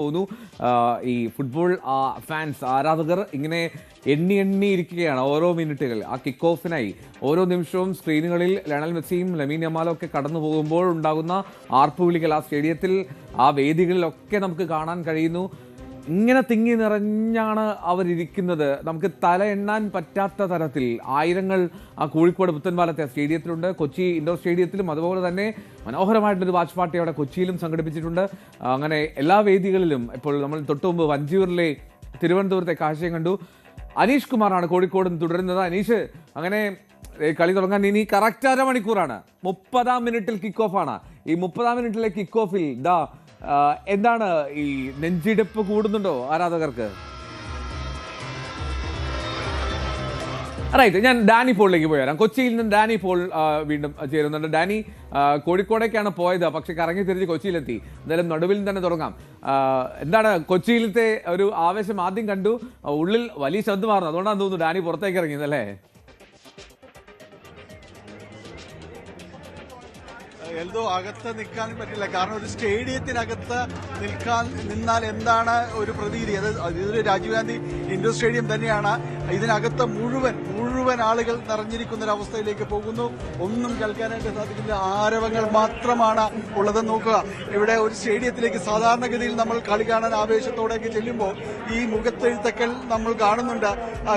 തോന്നുന്നു ഈ football fans ആരാധകർ ഇങ്ങനെ എണ്ണിയിരിക്കുകയാണ് ഓരോ മിനിറ്റുകൾ. ആ കിക്ക് ഓഫിനായി ഓരോ നിമിഷവും സ്ക്രീനുകളിൽ ലയണൽ മെസ്സിയും ലമീൻ യമാലും ഒക്കെ കടന്നു പോകുമ്പോൾ ഉണ്ടാകുന്ന ആർപ്പുവിളികൾ ആ സ്റ്റേഡിയത്തിൽ ആ വേദികളിലൊക്കെ നമുക്ക് കാണാൻ കഴിയുന്നു. ഇങ്ങനെ തിങ്ങി നിറഞ്ഞാണ് അവരിയ്ക്കുന്നത്. നമുക്ക് തല എണ്ണാൻ പറ്റാത്ത തരത്തിൽ ആയിരങ്ങൾ ആ കോഴിക്കോട് പുത്തൻപാലത്തെ സ്റ്റേഡിയത്തിലുണ്ട്. കൊച്ചി ഇൻഡോർ സ്റ്റേഡിയത്തിലും അതുപോലെ തന്നെ മനോഹരമായിട്ടൊരു വാച്ച് പാർട്ടി അവിടെ കൊച്ചിയിലും സംഘടിപ്പിച്ചിട്ടുണ്ട്. അങ്ങനെ എല്ലാ വേദികളിലും ഇപ്പോൾ നമ്മൾ തൊട്ടുമുമ്പ് വഞ്ചിയൂരിലെ തിരുവനന്തപുരത്തെ കാഴ്ചയും കണ്ടു. അനീഷ് കുമാറാണ് കോഴിക്കോട് തുടരുന്നത്. അനീഷ്, അങ്ങനെ കളി തുടങ്ങാൻ ഇനി കറക്റ്റ് അരമണിക്കൂറാണ്. 30-ാം മിനിറ്റിൽ കിക്ക് ഓഫാണ്. ഈ 30-ാം മിനിറ്റിലെ കിക്ക് ഓഫിൽ എന്താണ് ഈ നെഞ്ചിടിപ്പ് കൂടുന്നുണ്ടോ ആരാധകർക്ക്? റൈറ്റ്, ഞാൻ ഡാനി പോളിലേക്ക് പോയി വരാം. കൊച്ചിയിൽ നിന്ന് ഡാനി പോൾ വീണ്ടും ചേരുന്നുണ്ട്. ഡാനി, കോഴിക്കോടേക്കാണ് പോയത്, പക്ഷെ കറങ്ങി തിരിച്ച് കൊച്ചിയിലെത്തി. എന്തായാലും നടുവിൽ തന്നെ തുടങ്ങാം. എന്താണ് കൊച്ചിയിലത്തെ ഒരു ആവേശം? ആദ്യം കണ്ടു, ഉള്ളിൽ വലിയ ശബ്ദമായിരുന്നു, അതുകൊണ്ടാണ് തോന്നുന്നു ഡാനി പുറത്തേക്ക് ഇറങ്ങിയത് അല്ലേ? എൽദോ, അകത്ത് നിൽക്കാനും പറ്റില്ല. കാരണം ഒരു സ്റ്റേഡിയത്തിനകത്ത് നിന്നാൽ എന്താണ് ഒരു പ്രതീതി? ഇതൊരു രാജീവ് ഗാന്ധി ഇൻഡോർ സ്റ്റേഡിയം തന്നെയാണ്. ഇതിനകത്ത് മുഴുവൻ ആളുകൾ നിറഞ്ഞിരിക്കുന്ന ഒരു അവസ്ഥയിലേക്ക് പോകുന്നു. ഒന്നും കേൾക്കാനായിട്ട് സാധിക്കില്ല. ആരവങ്ങൾ മാത്രമാണ് ഉള്ളത്. നോക്കുക, ഇവിടെ ഒരു സ്റ്റേഡിയത്തിലേക്ക് സാധാരണഗതിയിൽ നമ്മൾ കളി കാണാൻ ആവേശത്തോടെയൊക്കെ ചെല്ലുമ്പോൾ ഈ മുഖത്തെഴുത്തക്കൽ നമ്മൾ കാണുന്നുണ്ട്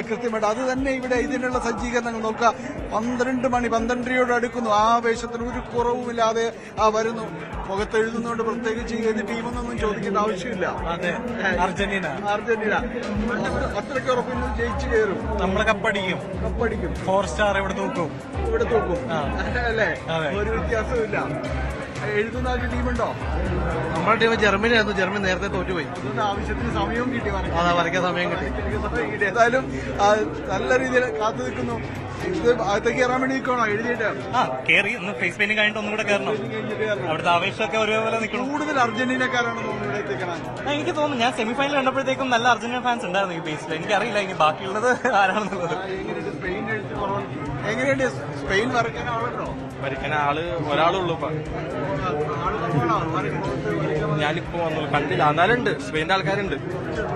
കൃത്യമായിട്ട്. അത് തന്നെ ഇവിടെ ഇതിനുള്ള സജ്ജീകരണങ്ങൾ നോക്കുക. 12 മണി 12:30 അടുക്കുന്നു. ആവേശത്തിന് ഒരു കുറവുമില്ലാതെ വരുന്നു. മുഖത്തെഴുതുന്നതുകൊണ്ട് പ്രത്യേകിച്ച് ഏത് ടീമെന്നൊന്നും ചോദിക്കേണ്ട ആവശ്യമില്ല. അർജന്റീന അത്രയ്ക്ക് ഉറപ്പിൽ ജയിച്ചു കയറും. നമ്മളെ കപ്പടിക്കും 4 സ്റ്റാർ ഇവിടെ തൂക്കും അല്ലേ? ഒരു വ്യത്യാസമില്ല. എഴുതുന്ന ആൾക്ക് ടീമുണ്ടോ? നമ്മുടെ ടീം ജർമ്മനി ആയിരുന്നു. ജർമ്മനി നേരത്തെ തോറ്റുപോയി. അതുകൊണ്ട് ആവശ്യത്തിന് സമയവും കിട്ടി. വരയ്ക്കാൻ സമയം കിട്ടി. ഏതായാലും നല്ല രീതിയിൽ കാത്തു നിൽക്കുന്നു. ഇത് അകത്തേക്ക് കയറാൻ വേണ്ടി നിൽക്കണോ എഴുതിയിട്ട്? കേറി ഫേസ് പെയിന്റിംഗ് കഴിഞ്ഞിട്ട് ഒന്നുകൂടെ കയറണം. അവിടുത്തെ ആവേശമൊക്കെ ഒരേപോലെ നിൽക്കണം. കൂടുതൽ അർജന്റീനക്കാരാണ് ഇവിടെ എത്തിക്കണം. എനിക്ക് തോന്നുന്നു, ഞാൻ സെമിഫൈനൽ കണ്ടപ്പോഴത്തേക്കും നല്ല അർജന്റീന ഫാൻസ് ഉണ്ടായിരുന്നു ഈ ബേസിൽ. എനിക്കറിയില്ല ഇനി ബാക്കിയുള്ളത് ആരാണെന്നുള്ളത്. എങ്ങനെയുണ്ട് സ്പെയിൻ വരയ്ക്കാൻ ആളുണ്ടോ? വരയ്ക്കാൻ ഒരാളുള്ളൂ. ഞാനിപ്പോ വന്നുള്ളൂ, കണ്ടില്ല. എന്നാലുണ്ട്, സ്പെയിൻ്റെ ആൾക്കാരുണ്ട്,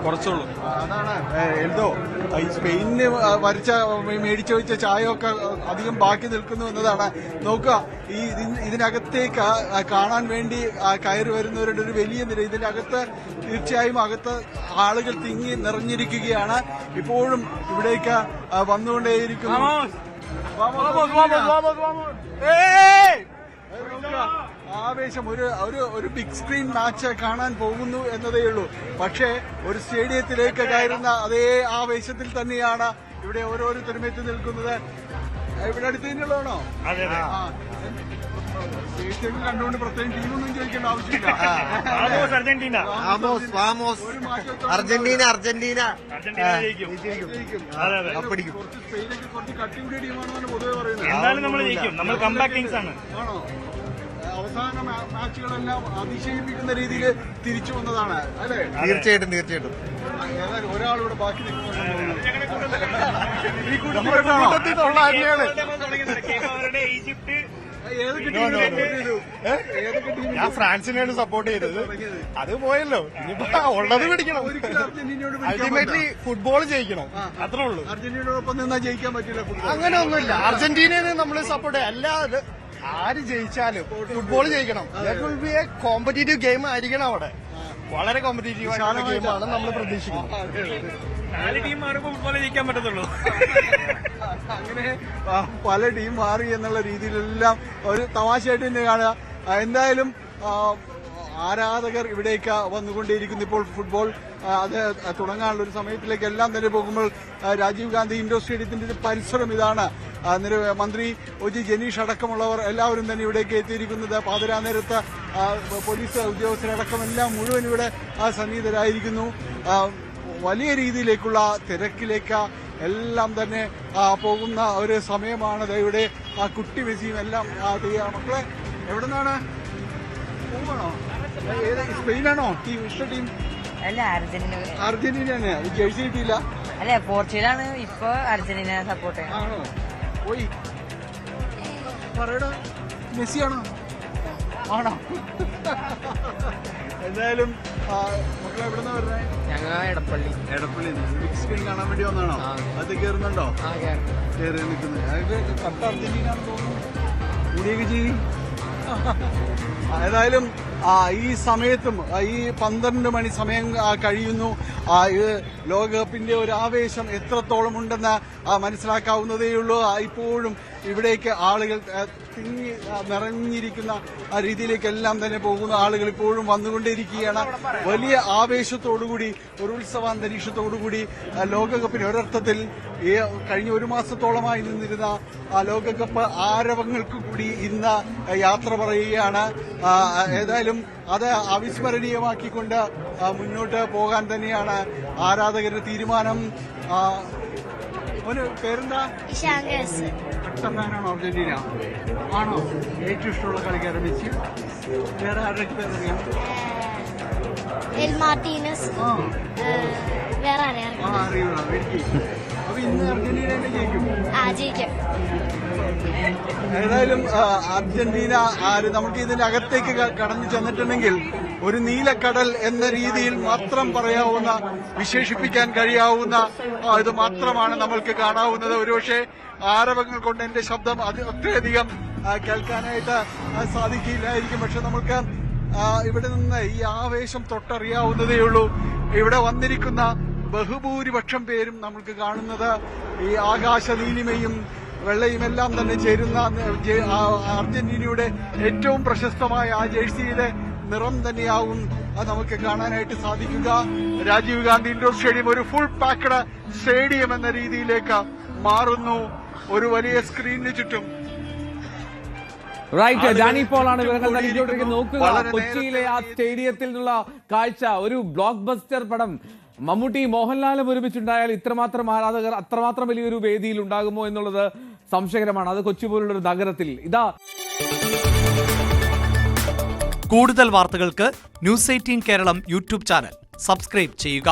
കുറച്ചുള്ളൂ. അതാണ് എന്തോ ഈ സ്പെയിനിന് മേടിച്ചു വെച്ച ചായയൊക്കെ അധികം ബാക്കി നിൽക്കുന്നു എന്നതാണ്. നോക്കുക, ഈ ഇതിനകത്തേക്ക് കാണാൻ വേണ്ടി കയറി വരുന്നവരുടെ ഒരു വലിയ നിര. ഇതിനകത്ത് തീർച്ചയായും അകത്ത് ആളുകൾ തിങ്ങി നിറഞ്ഞിരിക്കുകയാണ്. ഇപ്പോഴും ഇവിടേക്ക് വന്നുകൊണ്ടേയിരിക്കുന്നു. ആവേശം. ഒരു ബിഗ് സ്ക്രീൻ മാച്ച് കാണാൻ പോകുന്നു എന്നതേ ഉള്ളൂ. പക്ഷേ ഒരു സ്റ്റേഡിയത്തിലേക്ക് കയറുന്ന അതേ ആവേശത്തിൽ തന്നെയാണ് ഇവിടെ ഓരോരുത്തരും എത്തി നിൽക്കുന്നത്. ഇവിടെ അടുത്ത് തന്നെയുള്ളതാണോ? സ്റ്റേഡിയം കണ്ടുകൊണ്ട് പ്രത്യേകം ടീമൊന്നും ചോദിക്കേണ്ട ആവശ്യമില്ല. അർജന്റീന കുറച്ച് കട്ടിപിടിയ ടീമാണെന്നാണ് പൊതുവെ പറയുന്നത്. എന്തായാലും നമ്മൾ ജയിക്കും. നമ്മൾ കംബാക്ക് കിങ്സ് ആണ്. ആണോ? അവസാന മാച്ചുകളെല്ലാം അതിശയിപ്പിക്കുന്ന രീതിയിൽ തിരിച്ചു വന്നതാണ് അല്ലേ? തീർച്ചയായിട്ടും. ഒരാളിവിടെ ബാക്കി നിൽക്കുന്നു. ഞാൻ ഫ്രാൻസിനെയാണ് സപ്പോർട്ട് ചെയ്തത്. അത് പോയല്ലോ, ഇനിയിപ്പോ ഉള്ളത് പിടിക്കണം. അൾട്ടിമേറ്റ്ലി ഫുട്ബോൾ ജയിക്കണം, അത്രേ ഉള്ളൂ. അർജന്റീനയോടൊപ്പം നിന്നാ ജയിക്കാൻ പറ്റില്ല. അങ്ങനെ ഒന്നുമില്ല. അർജന്റീനയെ നമ്മൾ സപ്പോർട്ട് ചെയ്യും. അല്ലാതെ ആര് ജയിച്ചാലും ഫുട്ബോൾ ജയിക്കണം. ബി എ കോമ്പറ്റീറ്റീവ് ഗെയിം ആയിരിക്കണം അവിടെ. വളരെ കോമ്പറ്റീറ്റീവ് ആയിട്ടുള്ള ഗെയിമാണ് നമ്മൾ പ്രതീക്ഷിക്കുന്നത്. 4 ടീം മാറുമ്പോൾ ഫുട്ബോൾ ജയിക്കാൻ പറ്റത്തുള്ളൂ. അങ്ങനെ പല ടീം മാറി എന്നുള്ള രീതിയിലെല്ലാം ഒരു തമാശയായിട്ട് തന്നെ കാണുക. എന്തായാലും ആരാധകർ ഇവിടേക്ക് വന്നുകൊണ്ടേയിരിക്കുന്നു. ഇപ്പോൾ ഫുട്ബോൾ അത് തുടങ്ങാനുള്ള ഒരു സമയത്തിലേക്ക് എല്ലാം തന്നെ പോകുമ്പോൾ രാജീവ് ഗാന്ധി ഇൻഡോർ സ്റ്റേഡിയത്തിന്റെ പരിസരം ഇതാണ്. മന്ത്രി ഒ.ജി. ജനീഷ് അടക്കമുള്ളവർ എല്ലാവരും തന്നെ ഇവിടേക്ക് എത്തിയിരിക്കുന്നത്. പാതിരാ നേരത്ത് പോലീസ് ഉദ്യോഗസ്ഥരടക്കം എല്ലാം മുഴുവൻ ഇവിടെ സന്നിഹിതരായിരിക്കുന്നു. വലിയ രീതിയിലേക്കുള്ള തിരക്കിലേക്ക് എല്ലാം തന്നെ പോകുന്ന ഒരു സമയമാണ്. ഇവിടെ കുട്ടി മെസ്സിയും എല്ലാം മക്കളെ എവിടെ നിന്നാണ് പോവാണോ? സ്പെയിനാണോ ടീം? ഇഷ്ട ടീം? അല്ല, അർജന്റീന തന്നെ. ജേഴ്സി കിട്ടിയില്ല. അല്ലെ, പോർച്ചുഗലാണ്. ഇപ്പൊ അർജന്റീന സപ്പോർട്ട് ആണോ? പോയി പറയടാ, മെസ്സിയാണോ? ആണോ? എന്തായാലും മക്കളെ എവിടുന്ന വരുന്നേ? ഞങ്ങൾ എടപ്പള്ളി. എടപ്പള്ളി ബിഗ് സ്ക്രീൻ കാണാൻ വേണ്ടി വന്നാണോ? അത് കയറുന്നുണ്ടോ? കയറി നിൽക്കുന്നത്. അതൊക്കെ കട്ട അർജന്റീന തോന്നുന്നു. കൂടിയൊക്കെ ചെയ്യും. ഏതായാലും ഈ സമയത്തും ഈ 12 മണി സമയം കഴിയുന്നു. ഇത് ലോകകപ്പിന്റെ ഒരു ആവേശം എത്രത്തോളം ഉണ്ടെന്ന് മനസ്സിലാക്കാവുന്നതേയുള്ളൂ. ഇപ്പോഴും ഇവിടേക്ക് ആളുകൾ തിങ്ങി നിറഞ്ഞിരിക്കുന്ന രീതിയിലേക്കെല്ലാം തന്നെ പോകുന്ന ആളുകൾ ഇപ്പോഴും വന്നുകൊണ്ടേയിരിക്കുകയാണ്. വലിയ ആവേശത്തോടുകൂടി ഒരു ഉത്സവാന്തരീക്ഷത്തോടുകൂടി ലോകകപ്പിന് ഒരർത്ഥത്തിൽ കഴിഞ്ഞ ഒരു മാസത്തോളമായി നിന്നിരുന്ന ലോകകപ്പ് ആരവങ്ങൾക്ക് കൂടി ഇന്ന് യാത്ര പറയുകയാണ്. ഏതായാലും അത് അവിസ്മരണീയമാക്കിക്കൊണ്ട് മുന്നോട്ട് പോകാൻ തന്നെയാണ് ആരാധകരുടെ തീരുമാനം. ഒരു പേരെന്താ? കട്ട ഫാനാണോ അർജന്റീന? ആണോ? ഏറ്റവും ഇഷ്ടമുള്ള കളിക്കാരൻ മെസ്സി? വേറെ ആരുടെ പേരറിയാം? അറിയൂടാ എനിക്ക്. അപ്പൊ ഇന്ന് അർജന്റീന ജയിക്കും. ഏതായാലും അർജന്റീന നമുക്ക് ഇതിന്റെ അകത്തേക്ക് കടന്നു ചെന്നിട്ടുണ്ടെങ്കിൽ ഒരു നീലക്കടൽ എന്ന രീതിയിൽ മാത്രം പറയാവുന്ന, വിശേഷിപ്പിക്കാൻ കഴിയാവുന്ന ഇത് മാത്രമാണ് നമ്മൾക്ക് കാണാവുന്നത്. ഒരുപക്ഷെ ആരവങ്ങൾ കൊണ്ട് എന്റെ ശബ്ദം അത്രയധികം കേൾക്കാനായിട്ട് സാധിക്കില്ലായിരിക്കും. പക്ഷെ നമുക്ക് ഇവിടെ നിന്ന് ഈ ആവേശം തൊട്ടറിയാവുന്നതേയുള്ളൂ. ഇവിടെ വന്നിരിക്കുന്ന ബഹുഭൂരിപക്ഷം പേരും നമുക്ക് കാണുന്നത് ഈ ആകാശ നീലിമയും വെള്ളയും എല്ലാം തന്നെ ചേരുന്ന അർജന്റീനയുടെ ഏറ്റവും പ്രശസ്തമായ ആ ജേഴ്സിയുടെ നിറം തന്നെയാവും അത് നമുക്ക് കാണാനായിട്ട് സാധിക്കുക. രാജീവ് ഗാന്ധി ഇൻഡോർ സ്റ്റേഡിയം ഒരു ഫുൾ പാക്ക്ഡ് സ്റ്റേഡിയം എന്ന രീതിയിലേക്ക് മാറുന്നു. ഒരു വലിയ സ്ക്രീനിന് ചുറ്റും റൈറ്റ്, ഡാനി പോളാണ് വിവരങ്ങൾ നൽകിക്കൊണ്ടിരിക്കുന്നത്. നോക്കുക, കൊച്ചിയിലെ ആ സ്റ്റേഡിയത്തിൽ നിന്നുള്ള കാഴ്ച. ഒരു ബ്ലോക്ക് ബസ്റ്റർ പടം മമ്മൂട്ടി മോഹൻലാലും ഒരുമിച്ചുണ്ടായാൽ ഇത്രമാത്രം ആരാധകർ അത്രമാത്രം വലിയൊരു വേദിയിൽ ഉണ്ടാകുമോ എന്നുള്ളത് സംശയകരമാണ്. അത് കൊച്ചി പോലുള്ളൊരു നഗരത്തിൽ. ഇതാ കൂടുതൽ വാർത്തകൾക്ക് News 18 Keralam YouTube channel subscribe ചെയ്യുക.